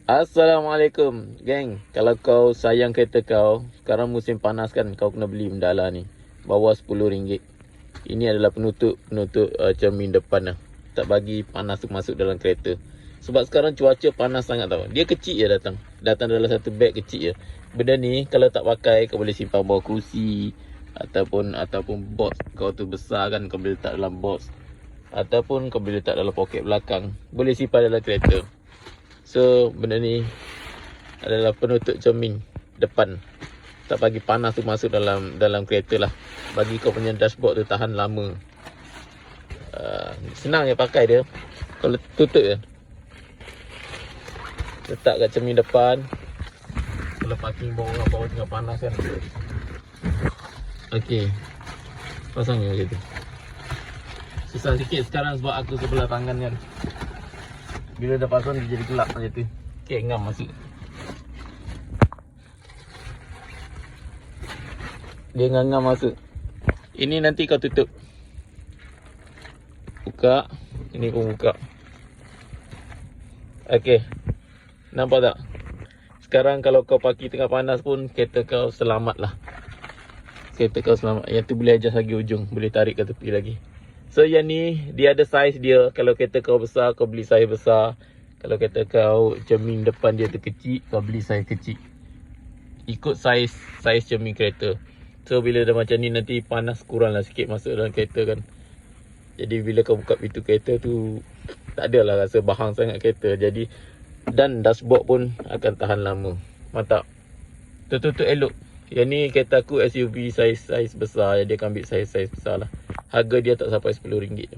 Assalamualaikum, geng. Kalau kau sayang kereta kau, sekarang musim panas kan, kau kena beli Mendala ni. Bawah RM10. Ini adalah penutup cermin depan lah. Tak bagi panas tu masuk dalam kereta. Sebab sekarang cuaca panas sangat tau. Dia kecil je datang. Datang dalam satu beg kecil je. Benda ni kalau tak pakai, kau boleh simpan bawah kerusi. Ataupun box kau tu besar kan, kau boleh letak dalam box. Ataupun kau boleh letak dalam poket belakang. Boleh simpan dalam kereta. So benda ni adalah penutup cermin depan. Tak bagi panas tu masuk dalam kereta lah. Bagi kau punya dashboard tu tahan lama. Senang je pakai dia. Kalau tutup je, letak kat cermin depan. Kalau parking bawah tengah panas kan. Okey, pasang je macam tu. Susah sikit sekarang sebab aku sebelah tangan kan. Bila dah pasang dia jadi gelap macam tu. Okey, ngam masuk. Dia ngam masuk. Ini nanti kau tutup. Buka. Ini pun buka. Okey. Nampak tak? Sekarang kalau kau parking tengah panas pun kereta kau selamat lah. Kereta kau selamat. Yang tu boleh adjust lagi ujung. Boleh tarik ke tepi lagi. So yang ni dia ada saiz dia. Kalau kereta kau besar, kau beli saiz besar. Kalau kereta kau cermin depan dia tu kecil, kau beli saiz kecil. Ikut saiz cermin kereta. So bila dah macam ni nanti panas kuranglah sikit masuk dalam kereta kan. Jadi bila kau buka pintu kereta tu, tak adalah rasa bahang sangat kereta. Jadi dan dashboard pun akan tahan lama. Mantap. Tutup elok. Yang ni kereta aku SUV saiz besar. Jadi dia akan ambil saiz besar lah. Harga dia tak sampai RM10.